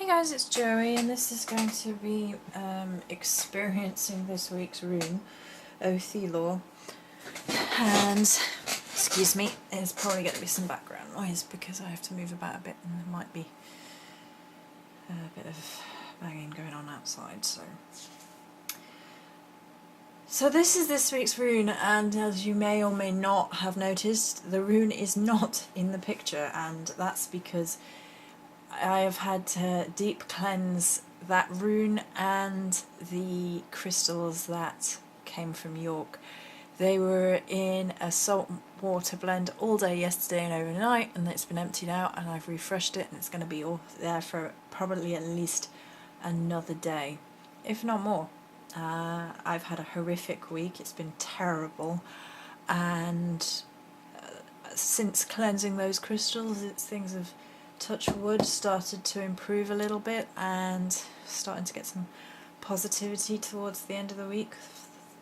Hey guys, it's Joey, and this is going to be experiencing this week's rune, Othila. And, excuse me, there's probably going to be some background noise because I have to move about a bit and there might be a bit of banging going on outside. So this is this week's rune, and as you may or may not have noticed, the rune is not in the picture, and that's because I have had to deep cleanse that rune and the crystals that came from York. They were in a salt water blend all day yesterday and overnight, and it's been emptied out, and I've refreshed it, and it's going to be all there for probably at least another day, if not more. I've had a horrific week. It's been terrible, and since cleansing those crystals, things have, touch wood, started to improve a little bit, and starting to get some positivity towards the end of the week,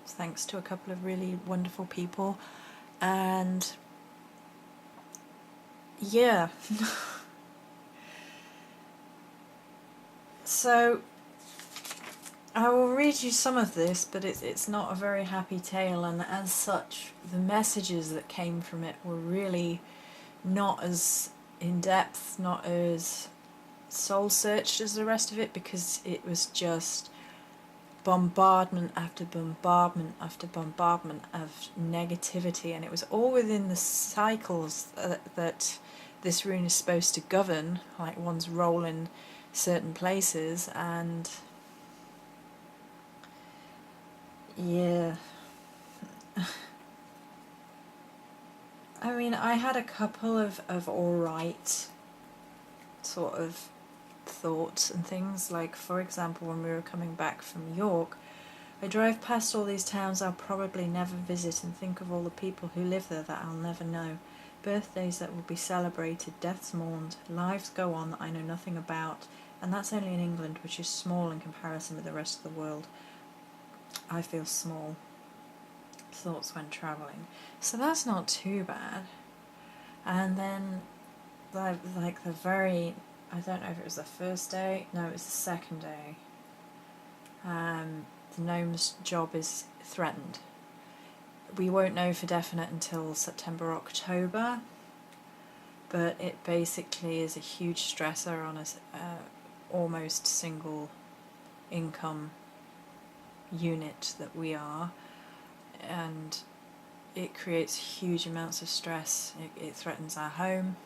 thanks to a couple of really wonderful people. And yeah. So I will read you some of this, but it's not a very happy tale, and as such the messages that came from it were really not as in depth, not as soul searched as the rest of it, because it was just bombardment after bombardment after bombardment of negativity, and it was all within the cycles that this rune is supposed to govern, like one's role in certain places. And yeah, I mean, I had a couple of alright sort of thoughts and things, like for example when we were coming back from York, I drove past all these towns I'll probably never visit and think of all the people who live there that I'll never know, birthdays that will be celebrated, deaths mourned, lives go on that I know nothing about, and that's only in England, which is small in comparison with the rest of the world. I feel small. Thoughts when travelling. So that's not too bad. And then, like the very, I don't know if it was the first day, no, it was the second day, the gnome's job is threatened. We won't know for definite until September, October, but it basically is a huge stressor on a almost single income unit that we are, and it creates huge amounts of stress. It threatens our home,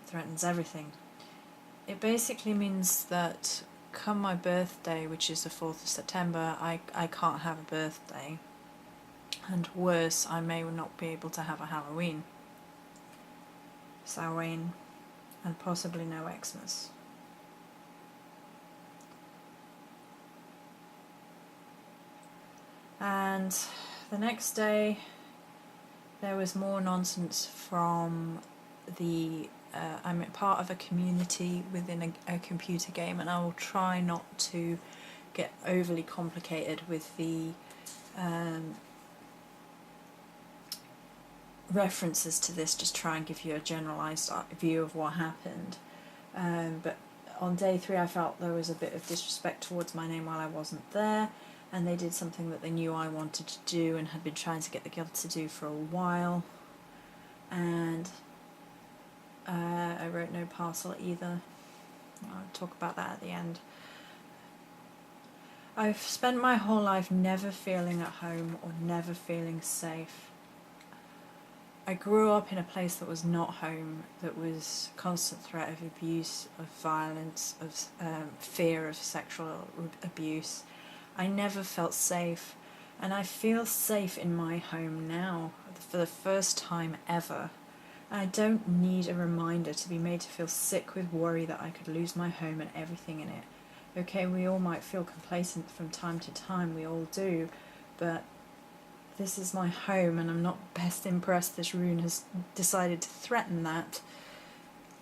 threatens everything. It basically means that come my birthday, which is the 4th of September, I can't have a birthday, and worse, I may not be able to have a Halloween, Samhain, and possibly no Xmas. And the next day there was more nonsense from the I'm part of a community within a computer game, and I will try not to get overly complicated with the references to this, just try and give you a generalised view of what happened. But on day 3 I felt there was a bit of disrespect towards my name while I wasn't there, and they did something that they knew I wanted to do and had been trying to get the guild to do for a while, and I wrote no parcel either. I'll talk about that at the end. I've spent my whole life never feeling at home or never feeling safe. I grew up in a place that was not home, that was constant threat of abuse, of violence, of fear of sexual abuse. I never felt safe, and I feel safe in my home now for the first time ever. I don't need a reminder to be made to feel sick with worry that I could lose my home and everything in it. Okay, we all might feel complacent from time to time, we all do, but this is my home, and I'm not best impressed this rune has decided to threaten that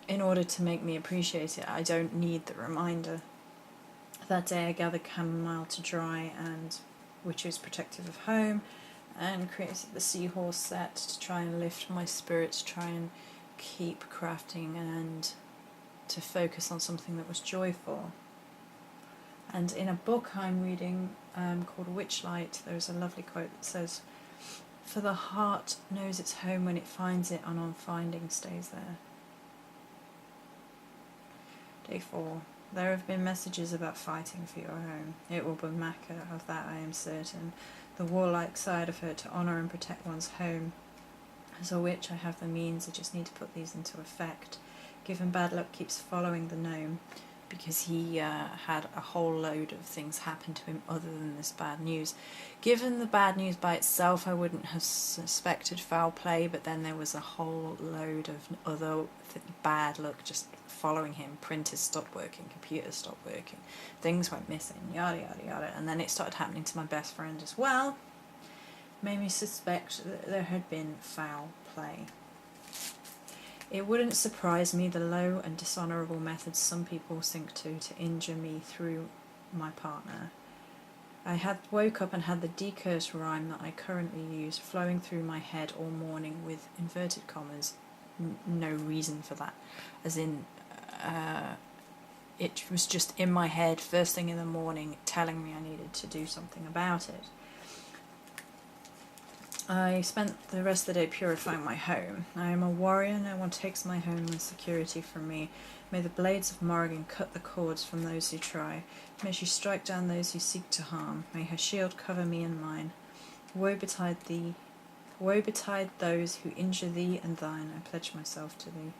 in order to make me appreciate it. I don't need the reminder. That day I gathered chamomile to dry, and which is protective of home, and created the seahorse set to try and lift my spirits, try and keep crafting and to focus on something that was joyful. And in a book I'm reading called Witchlight, there's a lovely quote that says, "For the heart knows its home when it finds it, and on finding stays there." Day 4. There have been messages about fighting for your home. It will be Maka, of that I am certain, the warlike side of her, to honour and protect one's home. As a witch I have the means, I just need to put these into effect. Given bad luck keeps following the gnome, because he had a whole load of things happen to him other than this bad news. Given the bad news by itself, I wouldn't have suspected foul play, but then there was a whole load of other bad luck just following him. Printers stopped working, computers stopped working, things went missing, yada yada yada, and then it started happening to my best friend as well. Made me suspect that there had been foul play. It wouldn't surprise me the low and dishonourable methods some people sink to injure me through my partner. I had woke up and had the decurse rhyme that I currently use flowing through my head all morning with inverted commas. No reason for that. As in, it was just in my head first thing in the morning telling me I needed to do something about it. I spent the rest of the day purifying my home. I am a warrior, no one takes my home and security from me. May the blades of Morrigan cut the cords from those who try. May she strike down those who seek to harm. May her shield cover me and mine. Woe betide thee. Woe betide those who injure thee and thine. I pledge myself to thee.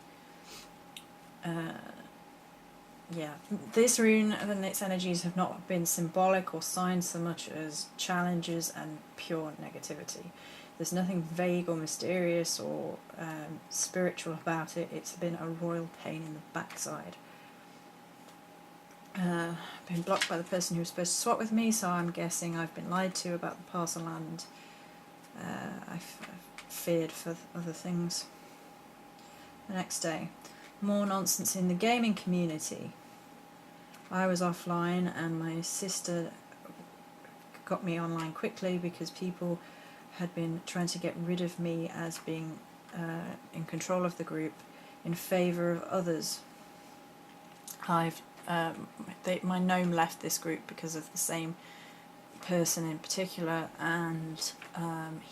This rune and its energies have not been symbolic or signs so much as challenges and pure negativity. There's nothing vague or mysterious or spiritual about it. It's been a royal pain in the backside. Been blocked by the person who was supposed to swap with me, so I'm guessing I've been lied to about the parcel land. I've feared for other things. The next day. More nonsense in the gaming community. I was offline and my sister got me online quickly because people had been trying to get rid of me as being in control of the group in favour of others. My gnome left this group because of the same person in particular, and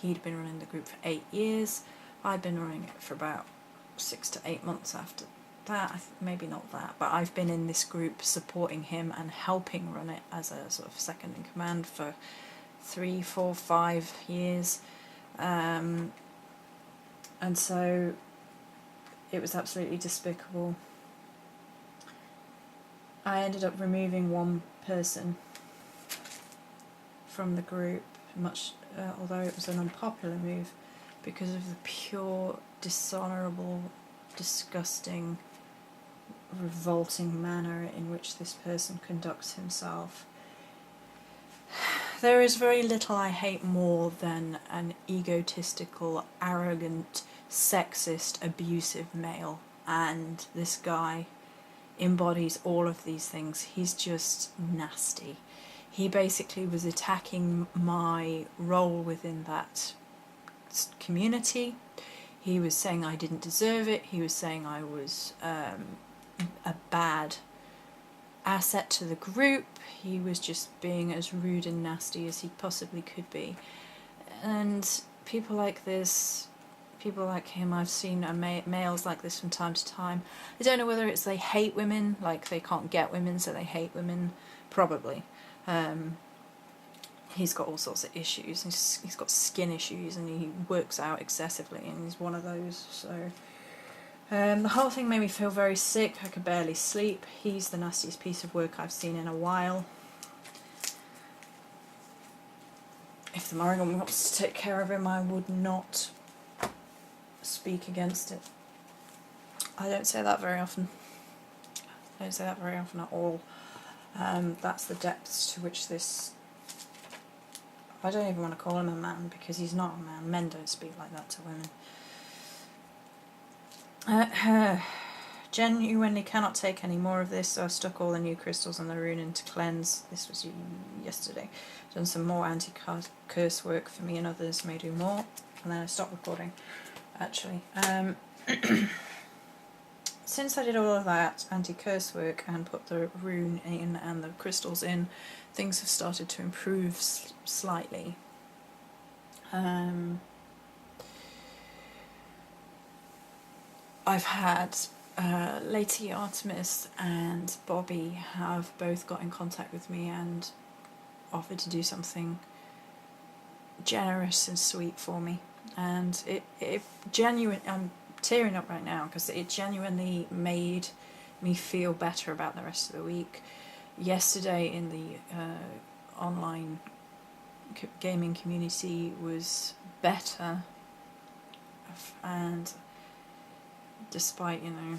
he'd been running the group for 8 years. I'd been running it for about 6 to 8 months after that, maybe not that, but I've been in this group supporting him and helping run it as a sort of second in command for 3, 4, 5 years, and so it was absolutely despicable. I ended up removing one person from the group, although it was an unpopular move, because of the pure, dishonourable, disgusting, revolting manner in which this person conducts himself. There is very little I hate more than an egotistical, arrogant, sexist, abusive male, and this guy embodies all of these things. He's just nasty. He basically was attacking my role within that community. He was saying I didn't deserve it. He was saying I was a bad asset to the group. He was just being as rude and nasty as he possibly could be. And people like this, people like him, I've seen males like this from time to time. I don't know whether it's they hate women, like they can't get women so they hate women, probably. He's got all sorts of issues. He's got skin issues and he works out excessively, and he's one of those. So the whole thing made me feel very sick. I could barely sleep. He's the nastiest piece of work I've seen in a while. If the Morrigan wants to take care of him, I would not speak against it. I don't say that very often. I don't say that very often at all. That's the depths to which this... I don't even want to call him a man, because he's not a man. Men don't speak like that to women. Genuinely cannot take any more of this, so I stuck all the new crystals and the rune into cleanse. This was yesterday. Done some more anti-curse work for me and others, may do more. And then I stopped recording, actually. since I did all of that anti-curse work and put the rune in and the crystals in, things have started to improve slightly. I've had Lady Artemis and Bobby have both got in contact with me and offered to do something generous and sweet for me, and it genuine. I'm tearing up right now because it genuinely made me feel better about the rest of the week. Yesterday in the online gaming community was better, and despite, you know,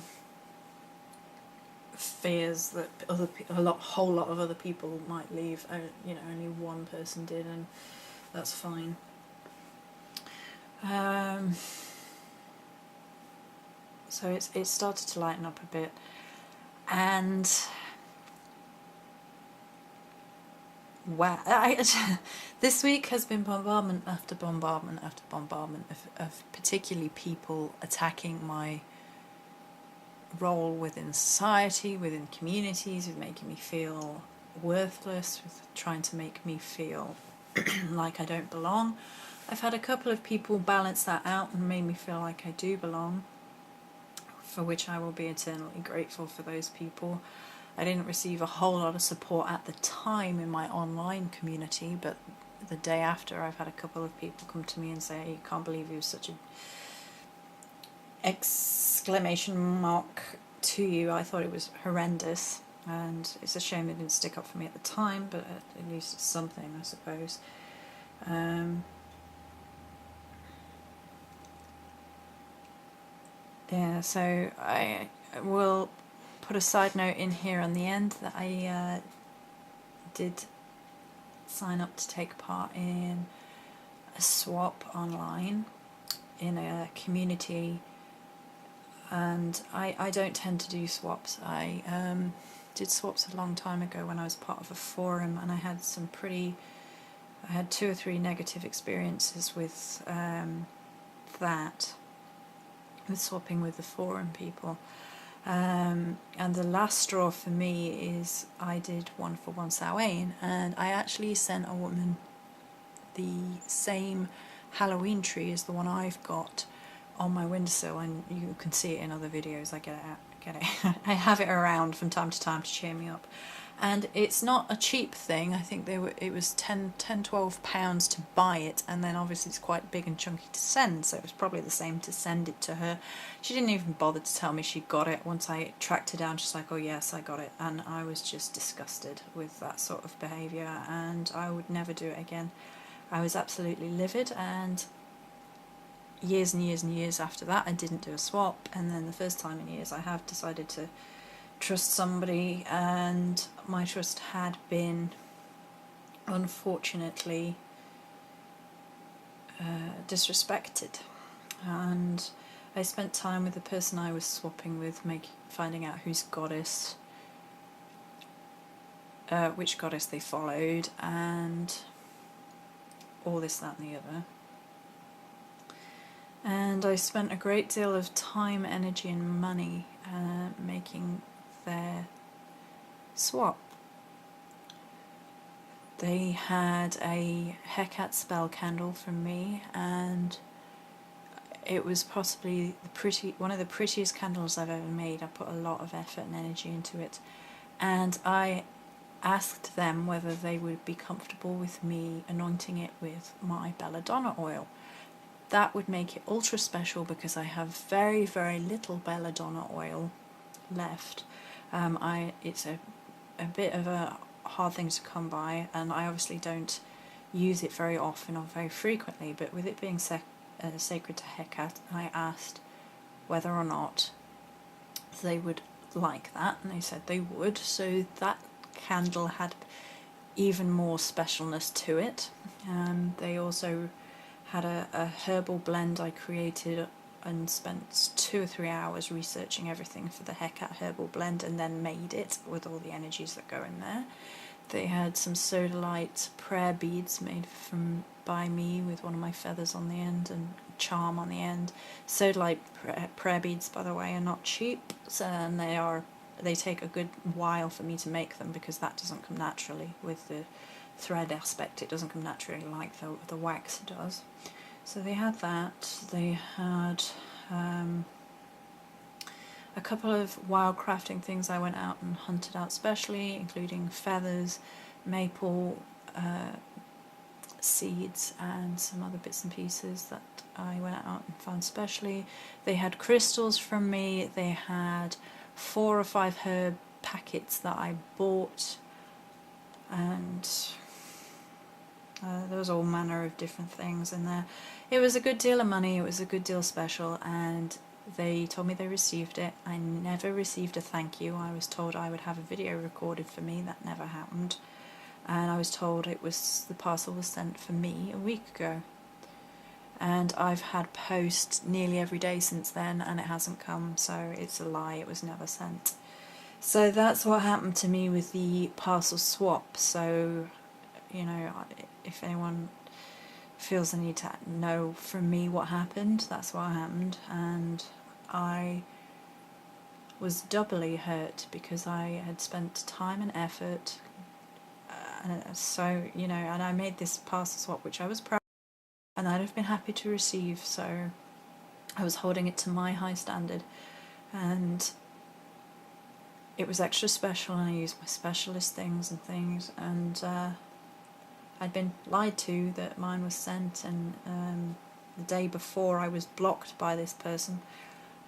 fears that whole lot of other people might leave, you know, only one person did, and that's fine. So it's started to lighten up a bit, and wow, this week has been bombardment after bombardment after bombardment of particularly people attacking my role within society, within communities, with making me feel worthless, with trying to make me feel like I don't belong. I've had a couple of people balance that out and made me feel like I do belong, for which I will be eternally grateful for those people. I didn't receive a whole lot of support at the time in my online community, but the day after I've had a couple of people come to me and say, "You can't believe you were such a exclamation mark to you. I thought it was horrendous, and it's a shame it didn't stick up for me at the time, but at least it's something, I suppose." Yeah, so I will put a side note in here on the end that I did sign up to take part in a swap online in a community, and I don't tend to do swaps. I did swaps a long time ago when I was part of a forum, and I had I had 2 or 3 negative experiences with with swapping with the forum people. And the last straw for me is I did 1-for-1 Samhain, and I actually sent a woman the same Halloween tree as the one I've got on my windowsill, and you can see it in other videos. I get it. I have it around from time to time to cheer me up. And it's not a cheap thing. I think it was £12 to buy it, and then obviously it's quite big and chunky to send, so it was probably the same to send it to her. She didn't even bother to tell me she got it. Once I tracked her down, she's like, "Oh yes, I got it," and I was just disgusted with that sort of behaviour, and I would never do it again. I was absolutely livid, and years and years and years after that I didn't do a swap, and then the first time in years I have decided to trust somebody, and my trust had been unfortunately disrespected, and I spent time with the person I was swapping with, finding out whose goddess, which goddess they followed, and all this, that and the other. And I spent a great deal of time, energy and money making their swap. They had a Hecate spell candle from me, and it was possibly one of the prettiest candles I've ever made. I put a lot of effort and energy into it, and I asked them whether they would be comfortable with me anointing it with my belladonna oil. That would make it ultra special because I have very, very little belladonna oil left. It's a bit of a hard thing to come by, and I obviously don't use it very often or very frequently, but with it being sacred to Hecate, I asked whether or not they would like that, and they said they would, so that candle had even more specialness to it. They also had a herbal blend I created and spent 2 or 3 hours researching everything for the Hecate herbal blend, and then made it with all the energies that go in there. They had some sodalite prayer beads made by me with one of my feathers on the end, and charm on the end. So like prayer beads, by the way, are not cheap, so, and they take a good while for me to make them, because that doesn't come naturally with the thread aspect. It doesn't come naturally like the wax does. So they had that. They had a couple of wild crafting things I went out and hunted out specially, including feathers, maple seeds, and some other bits and pieces that I went out and found specially. They had crystals from me. They had 4 or 5 herb packets that I bought, and there was all manner of different things in there. It was a good deal of money, it was a good deal special, and they told me they received it. I never received a thank you. I was told I would have a video recorded for me. That never happened. And I was told the parcel was sent for me a week ago. And I've had post nearly every day since then, and it hasn't come, so it's a lie, it was never sent. So that's what happened to me with the parcel swap. So, you know, if anyone feels the need to know from me what happened, that's what happened. And I was doubly hurt because I had spent time and effort, so, you know, and I made this parcel swap which I was proud of and I'd have been happy to receive, so I was holding it to my high standard, and it was extra special, and I used my specialist things, and I'd been lied to that mine was sent, and the day before I was blocked by this person.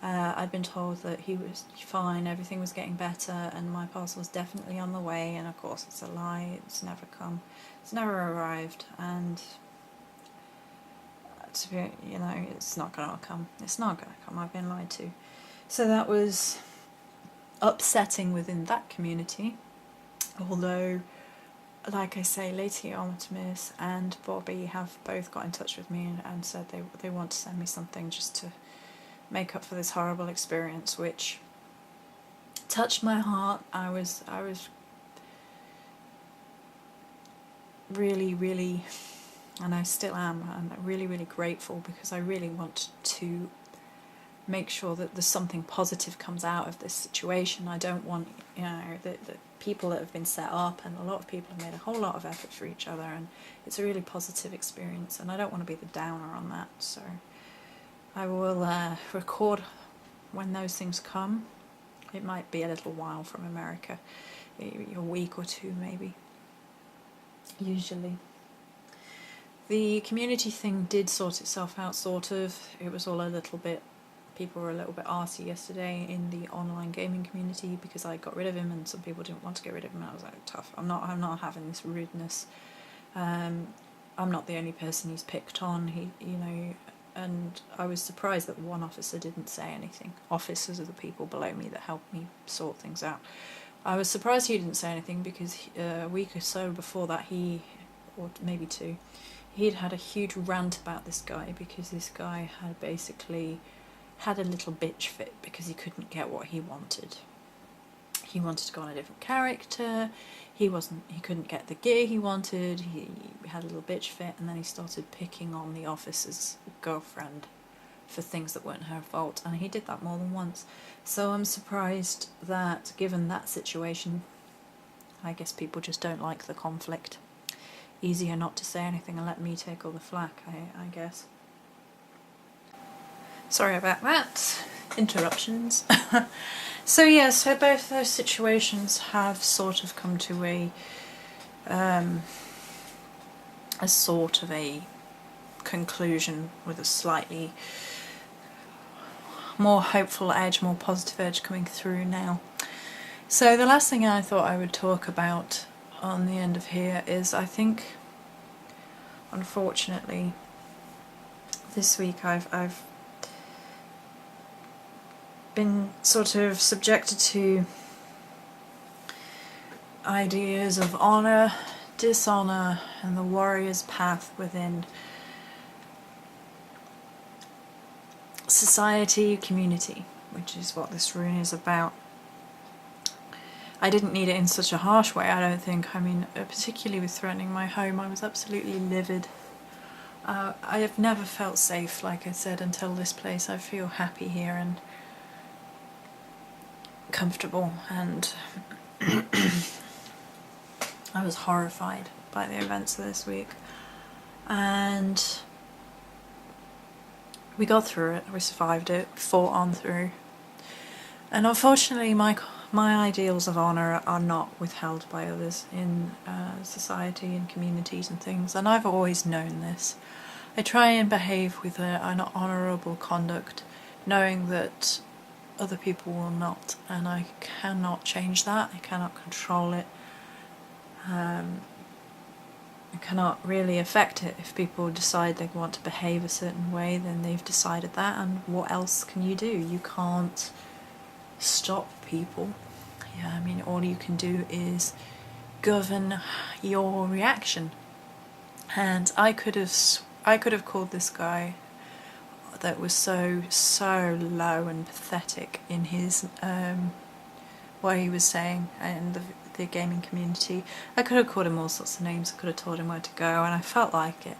I'd been told that he was fine, everything was getting better, and my parcel was definitely on the way, and of course it's a lie, it's never come, it's never arrived, and to be, you know, it's not gonna come, I've been lied to. So that was upsetting within that community, although, like I say, Lady Artemis and Bobby have both got in touch with me and said they want to send me something just to make up for this horrible experience, which touched my heart. I was really, and I still am, I'm really grateful, because I really want to make sure that there's something positive comes out of this situation. I don't want, you know, the people that have been set up, and a lot of people have made a whole lot of effort for each other, and it's a really positive experience, and I don't want to be the downer on that. So I will record when those things come. It might be a little while from America, maybe a week or two maybe, usually. The community thing did sort itself out, sort of. It was all a little bit, people were a little bit arsey yesterday in the online gaming community because I got rid of him, and some people didn't want to get rid of him, and I was like, tough, I'm not having this rudeness. I'm not the only person he's picked on, you know, and I was surprised that one officer didn't say anything. Officers are the people below me that help me sort things out. I was surprised he didn't say anything because a week or so before that or maybe 2, he'd had a huge rant about this guy, because this guy had basically had a little bitch fit because he couldn't get what he wanted. He wanted to go on a different character, he couldn't get the gear he wanted, he had a little bitch fit, and then he started picking on the officer's girlfriend for things that weren't her fault, and he did that more than once. So I'm surprised that, given that situation, I guess people just don't like the conflict. Easier not to say anything and let me take all the flack, I guess. Sorry about that. Interruptions. So yeah, so both those situations have sort of come to a sort of a conclusion with a slightly more hopeful edge, more positive edge coming through now. So the last thing I thought I would talk about on the end of here is, I think, unfortunately, this week I've been sort of subjected to ideas of honour, dishonour, and the warrior's path within society, community, which is what this rune is about. I didn't need it in such a harsh way, I don't think. I mean, particularly with threatening my home, I was absolutely livid. I have never felt safe, like I said, until this place. I feel happy here and comfortable, and I was horrified by the events of this week. And we got through it, we survived it, fought on through. And unfortunately, my ideals of honour are not withheld by others in society and communities and things, and I've always known this. I try and behave with an honourable conduct, knowing that other people will not, and I cannot change that, I cannot control it. I cannot really affect it. If people decide they want to behave a certain way, then they've decided that, and what else can you do? You can't stop people. Yeah, I mean, all you can do is govern your reaction. And I could have called this guy that was so low and pathetic in his what he was saying in the gaming community. I could have called him all sorts of names. I could have told him where to go, and I felt like it.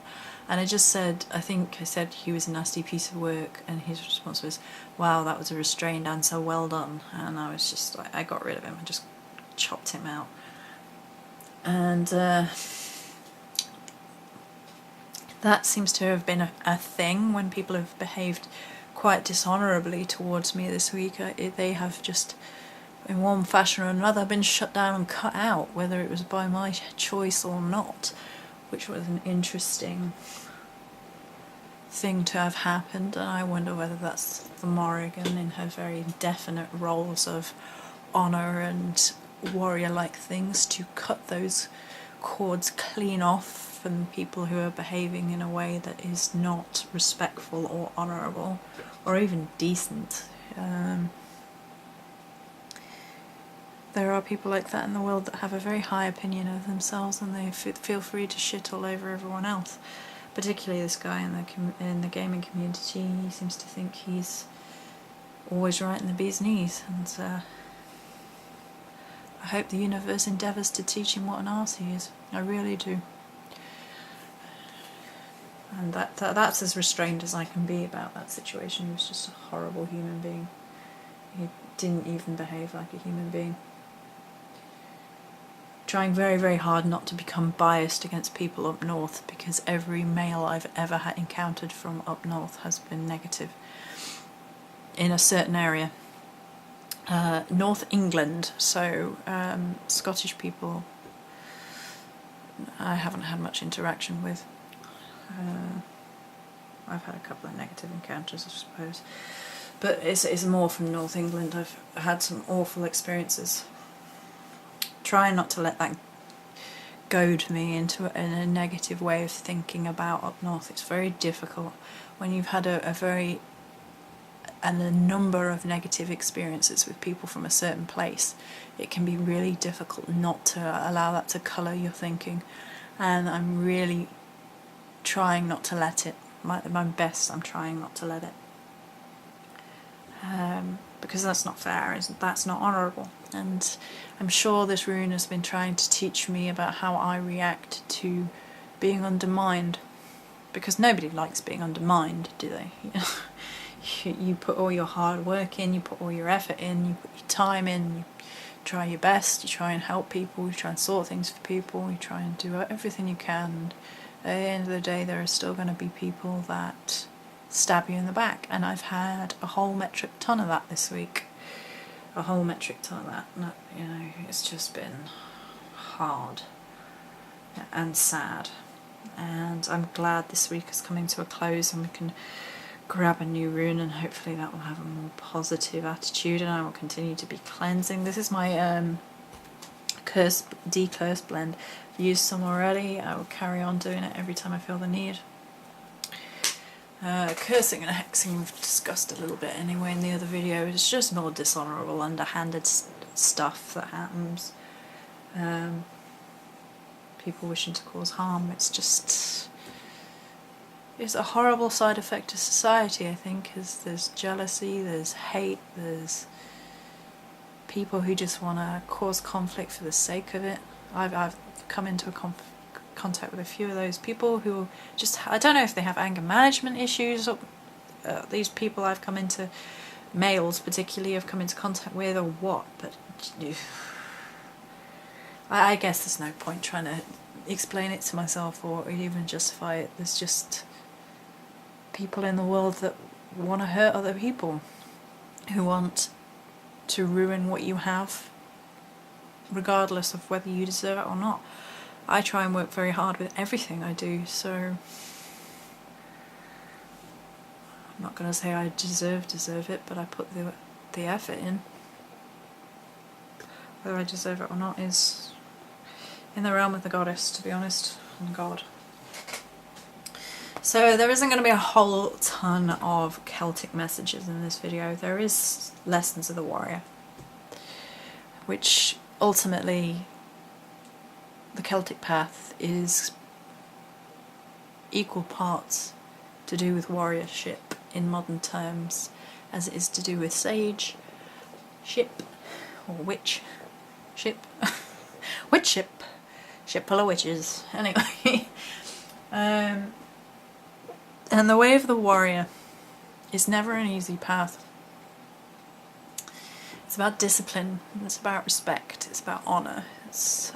And I just said, I said he was a nasty piece of work, and his response was, wow, that was a restrained answer, well done. And I was just like, I got rid of him, I just chopped him out. And that seems to have been a thing when people have behaved quite dishonourably towards me this week. They have just, in one fashion or another, been shut down and cut out, whether it was by my choice or not, which was an interesting thing to have happened. And I wonder whether that's the Morrigan in her very definite roles of honour and warrior-like things, to cut those cords clean off from people who are behaving in a way that is not respectful or honourable or even decent. There are people like that in the world that have a very high opinion of themselves, and they feel free to shit all over everyone else. Particularly this guy in the gaming community. He seems to think he's always right in the bee's knees, and I hope the universe endeavours to teach him what an arse he is. I really do. And that's as restrained as I can be about that situation. He was just a horrible human being. He didn't even behave like a human being. Trying very, very hard not to become biased against people up north, because every male I've ever encountered from up north has been negative in a certain area. North England, so Scottish people I haven't had much interaction with. I've had a couple of negative encounters, I suppose, but it's more from North England. I've had some awful experiences. Try not to let that goad me into a negative way of thinking about up north. It's very difficult when you've had a number of negative experiences with people from a certain place. It can be really difficult not to allow that to colour your thinking, and I'm really trying not to let it. My best, I'm trying not to let it. Because that's not fair, that's not honourable. And I'm sure this rune has been trying to teach me about how I react to being undermined, because nobody likes being undermined, do they? You put all your hard work in, you put all your effort in, you put your time in, you try your best, you try and help people, you try and sort things for people, you try and do everything you can. And at the end of the day, there are still going to be people that stab you in the back, and I've had a whole metric ton of that this week. A whole metric ton of that. It's just been hard and sad, and I'm glad this week is coming to a close and we can grab a new rune, and hopefully that will have a more positive attitude, and I will continue to be cleansing. This is my decurse blend. I've used some already. I will carry on doing it every time I feel the need. Cursing and hexing we've discussed a little bit anyway in the other video. It's just more dishonourable, underhanded stuff that happens. People wishing to cause harm. It's a horrible side effect of society, I think, is there's jealousy, there's hate, there's people who just want to cause conflict for the sake of it. I've come into contact with a few of those people who just, I don't know if they have anger management issues, or these people I've come into, males particularly, have come into contact with, or what, but I guess there's no point trying to explain it to myself or even justify it. There's just people in the world that want to hurt other people, who want to ruin what you have, regardless of whether you deserve it or not. I try and work very hard with everything I do, so I'm not going to say I deserve it, but I put the effort in. Whether I deserve it or not is in the realm of the goddess, to be honest, and God. So there isn't going to be a whole ton of Celtic messages in this video. There is Lessons of the Warrior, which ultimately the Celtic path is equal parts to do with warriorship in modern terms as it is to do with sage, ship, or witch, ship, witch ship, ship full of witches, anyway. And the way of the warrior is never an easy path. It's about discipline, it's about respect, it's about honour, it's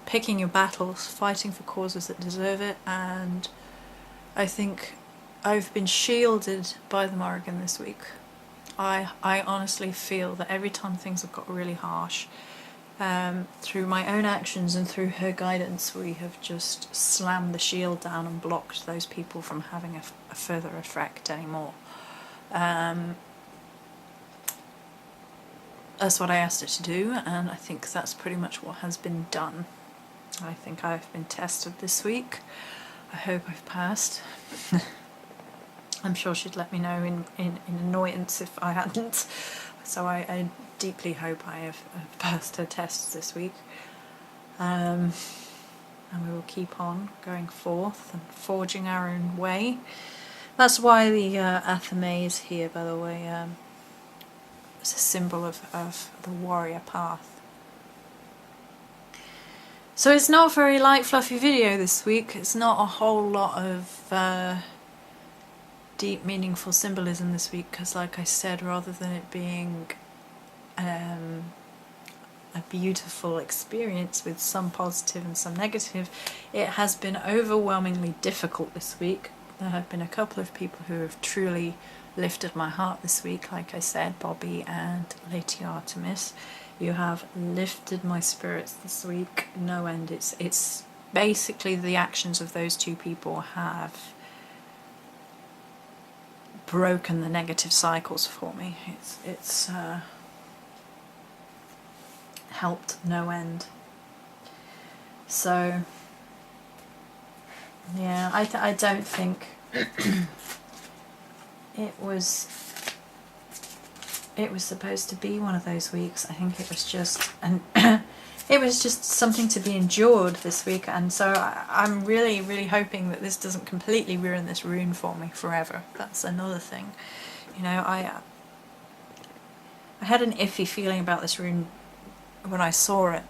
picking your battles, fighting for causes that deserve it, and I think I've been shielded by the Morrigan this week. I honestly feel that every time things have got really harsh, through my own actions and through her guidance, we have just slammed the shield down and blocked those people from having a further effect anymore. That's what I asked her to do, and I think that's pretty much what has been done. I think I've been tested this week. I hope I've passed. I'm sure she'd let me know in annoyance if I hadn't. So I deeply hope I have passed her tests this week. And we will keep on going forth and forging our own way. That's why the Othila is here, by the way. It's a symbol of the warrior path. So it's not a very light, fluffy video this week. It's not a whole lot of deep, meaningful symbolism this week, because like I said, rather than it being a beautiful experience with some positive and some negative, it has been overwhelmingly difficult this week. There have been a couple of people who have truly lifted my heart this week, like I said, Bobby and Lady Artemis. You have lifted my spirits this week, no end. It's basically the actions of those two people have broken the negative cycles for me. It's helped no end. So yeah, I don't think it was supposed to be one of those weeks. I think it was just it was just something to be endured this week, and so I'm really, really hoping that this doesn't completely ruin this rune for me forever. That's another thing. You know, I had an iffy feeling about this rune when I saw it,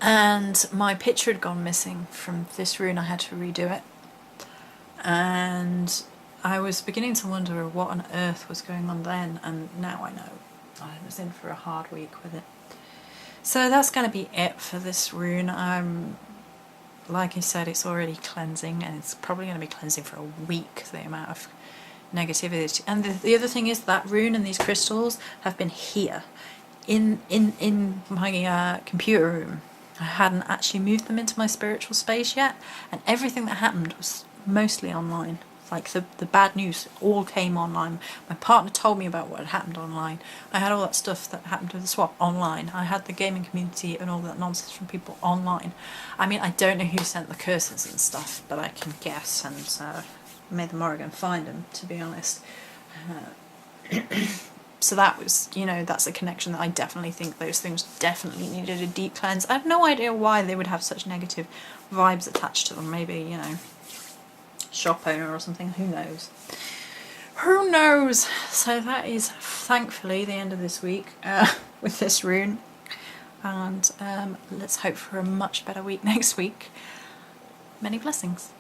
and my picture had gone missing from this rune. I had to redo it, and I was beginning to wonder what on earth was going on then, and now I know. I was in for a hard week with it. So that's going to be it for this rune. Like I said, it's already cleansing, and it's probably going to be cleansing for a week, the amount of negativity. And the other thing is that rune and these crystals have been here in my computer room. I hadn't actually moved them into my spiritual space yet, and everything that happened was mostly online. Like the bad news all came online. My partner told me about what had happened online. I had all that stuff that happened with the swap online. I had the gaming community and all that nonsense from people online. I mean, I don't know who sent the curses and stuff, but I can guess, and may the Morrigan find them, to be honest. So that was, you know, that's a connection that I definitely think those things definitely needed a deep cleanse. I have no idea why they would have such negative vibes attached to them. Maybe, you know, shop owner or something, who knows. Who knows? So that is thankfully the end of this week with this rune. and let's hope for a much better week next week. Many blessings.